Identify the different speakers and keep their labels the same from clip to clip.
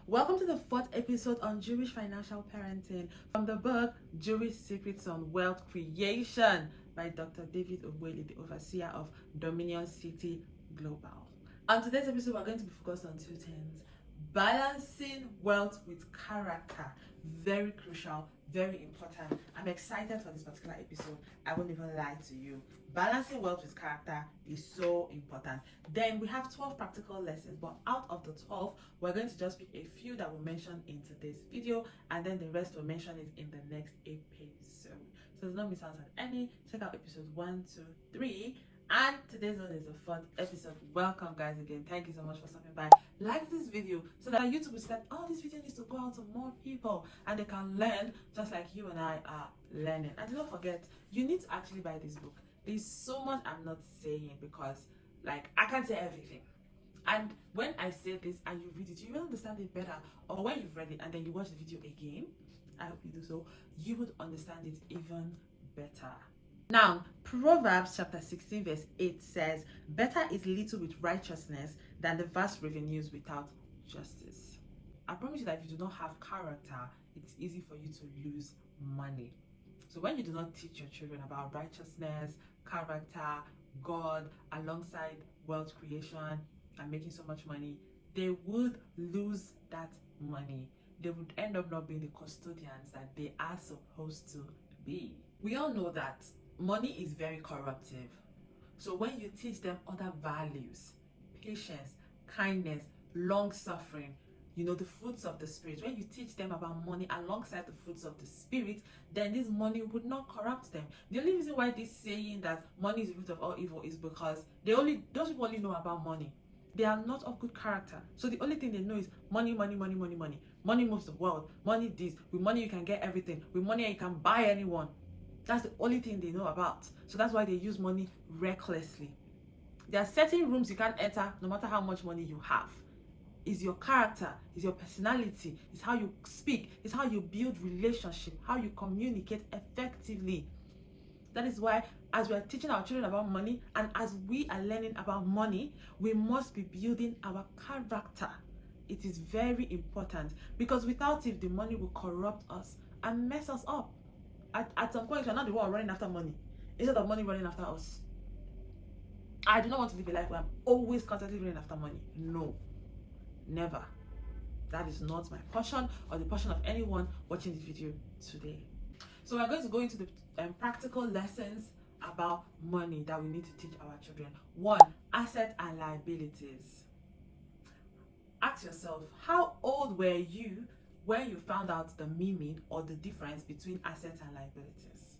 Speaker 1: Welcome to the fourth episode on Jewish financial parenting from the book Jewish Secrets on Wealth Creation by Dr. David Ogweli, the overseer of Dominion City Global. On today's episode, we're going to be focused on two things: balancing wealth with character. Very crucial, very important. I'm excited for this particular episode. I won't even lie to you. Balancing wealth with character is so important. Then we have 12 practical lessons, but out of the 12, we're going to just pick a few that we'll mention in today's video, and then the rest we'll mention it in the next episode. So do not miss out on any. Check out episodes 1, 2, 3. And today's one is the fourth episode. Welcome, guys, again. Thank you so much for stopping by. Like this video so that YouTube will see that, oh, this video needs to go out to more people and they can learn just like you and I are learning. And don't forget, you need to actually buy this book. There's so much I'm not saying because, like, I can't say everything. And when I say this and you read it, you will understand it better. Or when you've read it and then you watch the video again, I hope you do so, you would understand it even better. Now, Proverbs chapter 16 verse 8 says, "Better is little with righteousness than the vast revenues without justice." I promise you that if you do not have character, it's easy for you to lose money. So when you do not teach your children about righteousness, character, God, alongside wealth creation and making so much money, they would lose that money. They would end up not being the custodians that they are supposed to be. We all know that money is very corruptive. So when you teach them other values, patience, kindness, long suffering, the fruits of the spirit, when you teach them about money alongside the fruits of the spirit, then this money would not corrupt them. The only reason why this saying that money is the root of all evil is because those people only know about money. They are not of good character. So the only thing they know is money, money, money, money, money. Money moves the world. Money this. With money you can get everything. With money you can buy anyone. That's the only thing they know about. So that's why they use money recklessly. There are certain rooms you can't enter no matter how much money you have. It's your character, it's your personality, it's how you speak, it's how you build relationship, how you communicate effectively. That is why as we are teaching our children about money and as we are learning about money, we must be building our character. It is very important because without it, the money will corrupt us and mess us up. At some point, we're not the one running after money instead of money running after us. I do not want to live a life where I'm always constantly running after money. No, never. That is not my portion or the portion of anyone watching this video today. So we're going to go into the practical lessons about money that we need to teach our children. 1, assets and liabilities. Ask yourself, how old were you when you found out the meaning or the difference between assets and liabilities?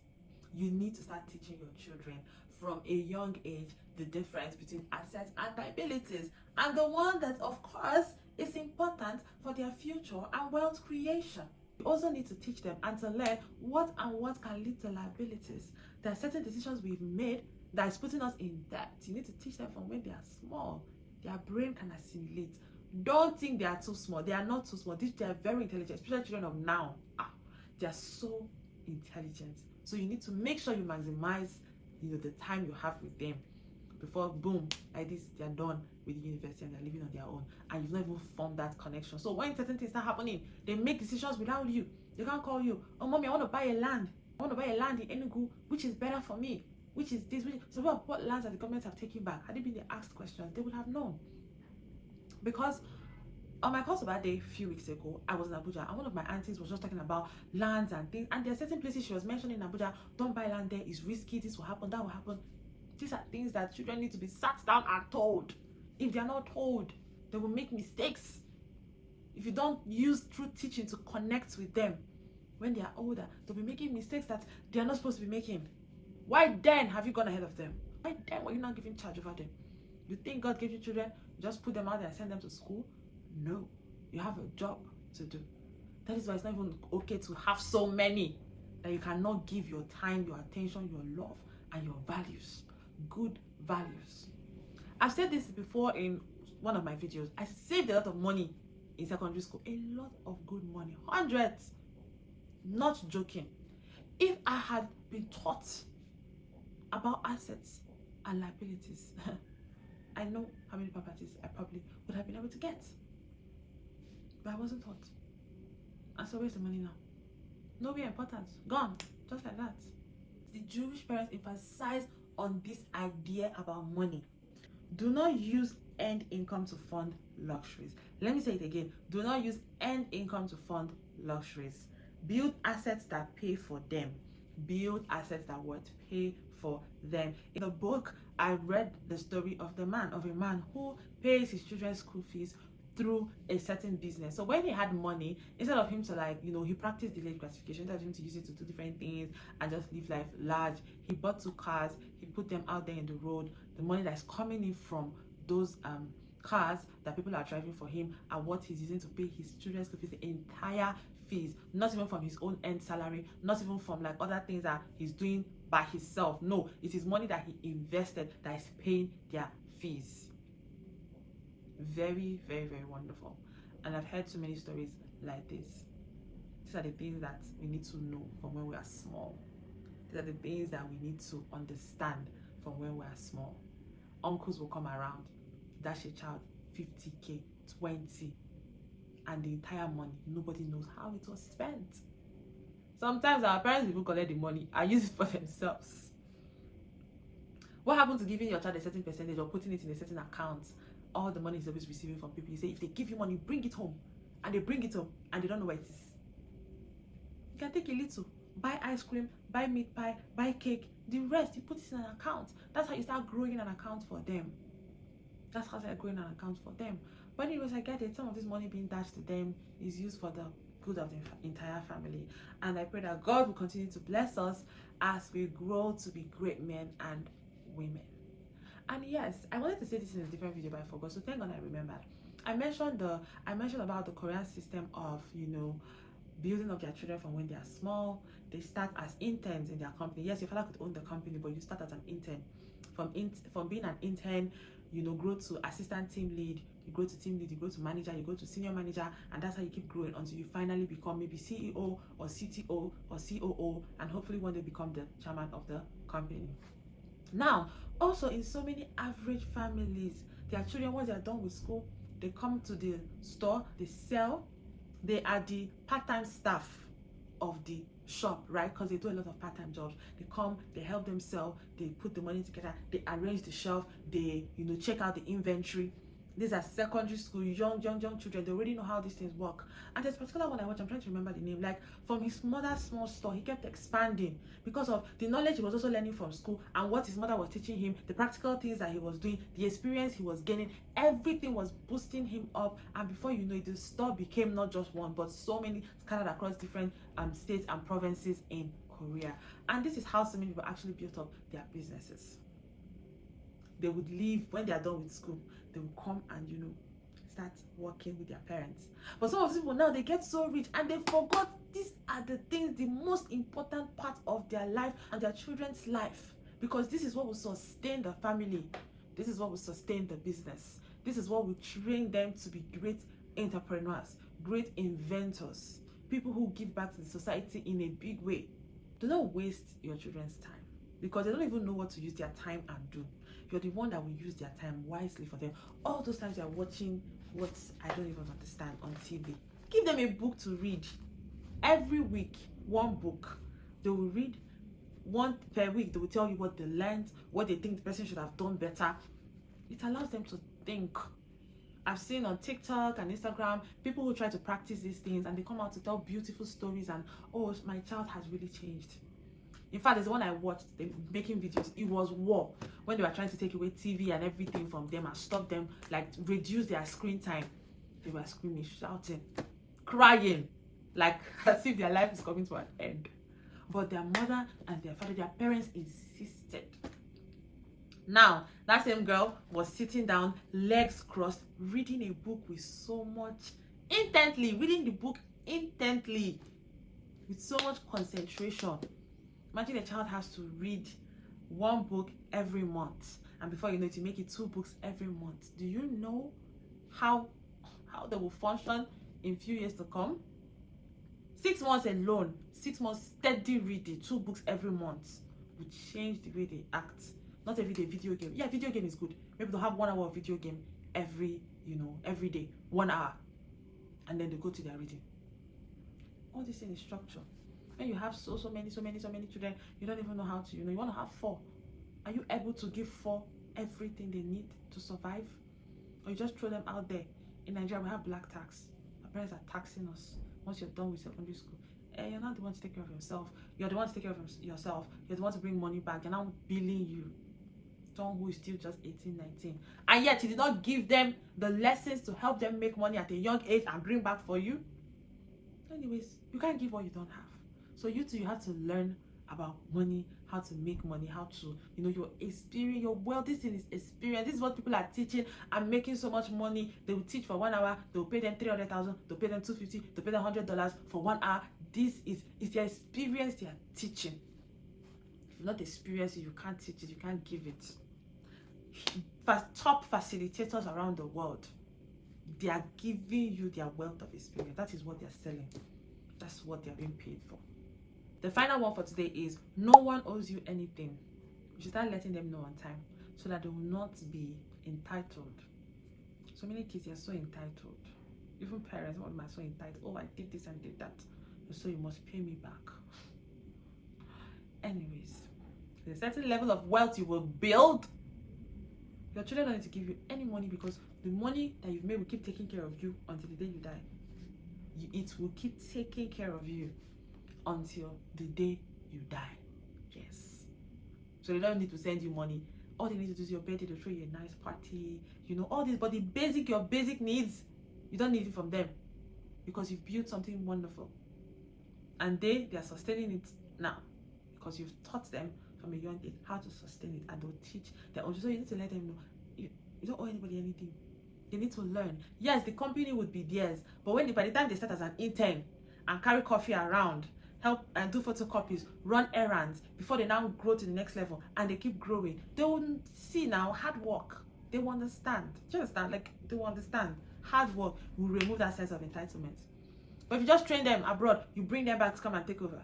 Speaker 1: You need to start teaching your children from a young age the difference between assets and liabilities, and the one that of course is important for their future and wealth creation. You also need to teach them and to learn what can lead to liabilities. There are certain decisions we've made that is putting us in debt. You need to teach them from when they are small. Their brain can assimilate. Don't think they are too small. They are not too small. They are very intelligent, especially children of now. They are so intelligent. So you need to make sure you maximize the time you have with them before, boom, like this, they are done with the university and they're living on their own. And you've not even formed that connection. So when certain things start happening, they make decisions without you. They can't call you, "Oh, mommy, I want to buy a land. I want to buy a land in Enugu, which is better for me. Which is this? So what lands that the government have taken back?" Had they been asked questions, they would have known. Because on my Kosovo day a few weeks ago, I was in Abuja and one of my aunties was just talking about lands and things. And there are certain places she was mentioning in Abuja, don't buy land there, it's risky, this will happen, that will happen. These are things that children need to be sat down and told. If they are not told, they will make mistakes. If you don't use true teaching to connect with them when they are older, they'll be making mistakes that they are not supposed to be making. Why then have you gone ahead of them? Why then were you not giving charge over them? You think God gave you children, you just put them out there and send them to school? No, you have a job to do. That is why it's not even okay to have so many that you cannot give your time, your attention, your love, and your values. Good values. I've said this before in one of my videos. I saved a lot of money in secondary school. A lot of good money. Hundreds. Not joking. If I had been taught about assets and liabilities, I know how many properties I probably would have been able to get. But I wasn't taught. And so where's the money now? Nowhere important. Gone. Just like that. The Jewish parents emphasize on this idea about money. Do not use earned income to fund luxuries. Let me say it again. Do not use earned income to fund luxuries. Build assets that pay for them. Build assets that would pay for them. In the book, I read the story of a man who pays his children's school fees through a certain business. So when he had money, instead of him to he practiced delayed gratification, instead of him to use it to do different things and just live life large, he bought 2 cars, he put them out there in the road. The money that's coming in from those cars that people are driving for him are what he's using to pay his children's school fees, the entire fees, not even from his own earned salary, not even from other things that he's doing by himself. No, it is money that he invested that is paying their fees. Very, very, very wonderful. And I've heard so many stories like this. These are the things that we need to know from when we are small. These are the things that we need to understand from when we are small. Uncles will come around, dash a child 50k, 20, and the entire money, nobody knows how it was spent. Sometimes our parents even collect the money and use it for themselves. What happened to giving your child a certain percentage or putting it in a certain account? All the money is always receiving from people. You say, if they give you money, bring it home. And they bring it home and they don't know where it is. You can take a little, buy ice cream, buy meat pie, buy cake. The rest, you put it in an account. That's how you start growing an account for them. That's how you start growing an account for them. But anyways, I get it. Some of this money being dashed to them is used for the good of the entire family. And I pray that God will continue to bless us as we grow to be great men and women. And yes, I wanted to say this in a different video, but I forgot. So thank God I remembered. I mentioned about the Korean system of building up their children from when they are small. They start as interns in their company. Yes, your father could own the company, but you start as an intern. From being an intern, grow to assistant team lead. You grow to team lead. You grow to manager. You go to senior manager, and that's how you keep growing until you finally become maybe CEO or CTO or COO, and hopefully one day become the chairman of the company. Now, also in so many average families, their children, once they are done with school, they come to the store, they sell. They are the part-time staff of the shop, right? Because they do a lot of part-time jobs. They come, they help them sell, they put the money together, they arrange the shelf, they check out the inventory. These are secondary school, young children. They already know how these things work. And there's a particular one I watch, I'm trying to remember the name. From his mother's small store, he kept expanding because of the knowledge he was also learning from school and what his mother was teaching him, the practical things that he was doing, the experience he was gaining. Everything was boosting him up. And before you know it, the store became not just one, but so many scattered across different states and provinces in Korea. And this is how so many people actually built up their businesses. They would leave when they are done with school. They will come and start working with their parents. But some of these people now, they get so rich and they forgot these are the things, the most important part of their life and their children's life, because this is what will sustain the family. This is what will sustain the business. This is what will train them to be great entrepreneurs, great inventors, people who give back to the society in a big way. Do not waste your children's time, because they don't even know what to use their time and do. You're the one that will use their time wisely for them. All those times you're watching what I don't even understand on TV, give them a book to read. Every week, one book. They will read one per week. They will tell you what they learned, what they think the person should have done better. It allows them to think. I've seen on TikTok and Instagram people who try to practice these things and they come out to tell beautiful stories and, oh, my child has really changed. In fact, there's one I watched, them making videos. It was war when they were trying to take away TV and everything from them and stop them, reduce their screen time. They were screaming, shouting, crying, as if their life is coming to an end. But their mother and their father, their parents insisted. Now, that same girl was sitting down, legs crossed, reading a book with so much intently, reading the book intently, with so much concentration. Imagine a child has to read one book every month, and before you know it, you make it 2 books every month. Do you know how they will function in few years to come? 6 months alone, 6 months steady reading, 2 books every month will change the way they act. Not every day video game. Yeah, video game is good. Maybe they'll have 1 hour of video game every day, 1 hour. and then they go to their reading. All this thing is structure. When you have so many children, you don't even know how to, you want to have 4. Are you able to give 4 everything they need to survive? Or you just throw them out there? In Nigeria, we have black tax. Our parents are taxing us once you're done with secondary school. You're not the one to take care of yourself. You're the one to take care of yourself. You're the one to bring money back. They're now billing you. Someone who is still just 18, 19. And yet, you did not give them the lessons to help them make money at a young age and bring back for you. Anyways, you can't give what you don't have. So you have to learn about money, how to make money, how to, your experience, your wealth. This thing is experience. This is what people are teaching and making so much money. They will teach for 1 hour. They will pay them 300,000. They'll pay them 250. They'll pay them $100 for 1 hour. This is their experience they are teaching. If you not experience it, you can't teach it. You can't give it. Top facilitators around the world, they are giving you their wealth of experience. That is what they are selling. That's what they are being paid for. The final one for today is no one owes you anything. You should start letting them know on time so that they will not be entitled. So many kids are so entitled. Even parents are so entitled. Oh, I did this and did that, so you must pay me back. Anyways, there's a certain level of wealth you will build. Your children don't need to give you any money, because the money that you've made will keep taking care of you until the day you die. It will keep taking care of you until the day you die. Yes. So they don't need to send you money. All they need to do is your birthday, they'll throw you a nice party, all this. But your basic needs, you don't need it from them, because you've built something wonderful. And they are sustaining it now, because you've taught them from a young age how to sustain it, and they'll teach their own. So you need to let them know you don't owe anybody anything. They need to learn. Yes, the company would be theirs, but by the time they start as an intern and carry coffee around, help and do photocopies, run errands, before they now grow to the next level and they keep growing, they will see now hard work. They will understand. Do you understand? They will understand. Hard work will remove that sense of entitlement. But if you just train them abroad, you bring them back to come and take over.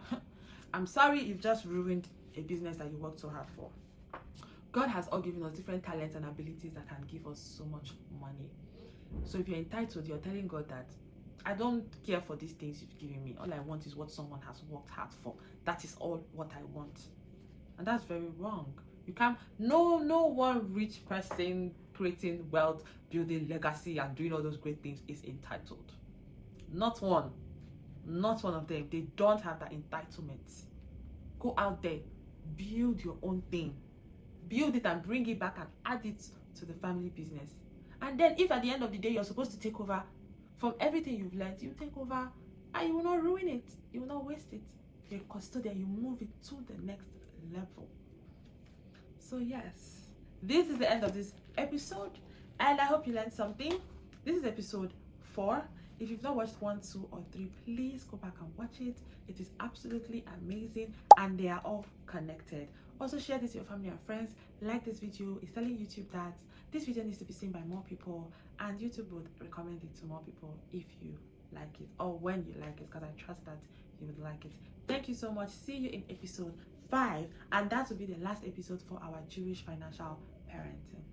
Speaker 1: I'm sorry, you've just ruined a business that you worked so hard for. God has all given us different talents and abilities that can give us so much money. So if you're entitled, you're telling God that I don't care for these things you've given me. All I want is what someone has worked hard for. That is all what I want. And that's very wrong. You can't, no one rich person creating wealth, building legacy, and doing all those great things is entitled. Not one. Not one of them. They don't have that entitlement. Go out there, build your own thing. Build it and bring it back and add it to the family business. And then if at the end of the day you're supposed to take over from everything you've learned, you take over and you will not ruin it. You will not waste it. You're a custodian. You move it to the next level. So yes, this is the end of this episode, and I hope you learned something. This is episode 4. If you've not watched 1, 2, or 3, please go back and watch it. It is absolutely amazing, and they are all connected. Also, share this with your family and friends. Like this video. It's telling YouTube that this video needs to be seen by more people, and YouTube would recommend it to more people if you like it, or when you like it, because I trust that you would like it. Thank you so much. See you in episode 5, and that will be the last episode for our Jewish financial parenting.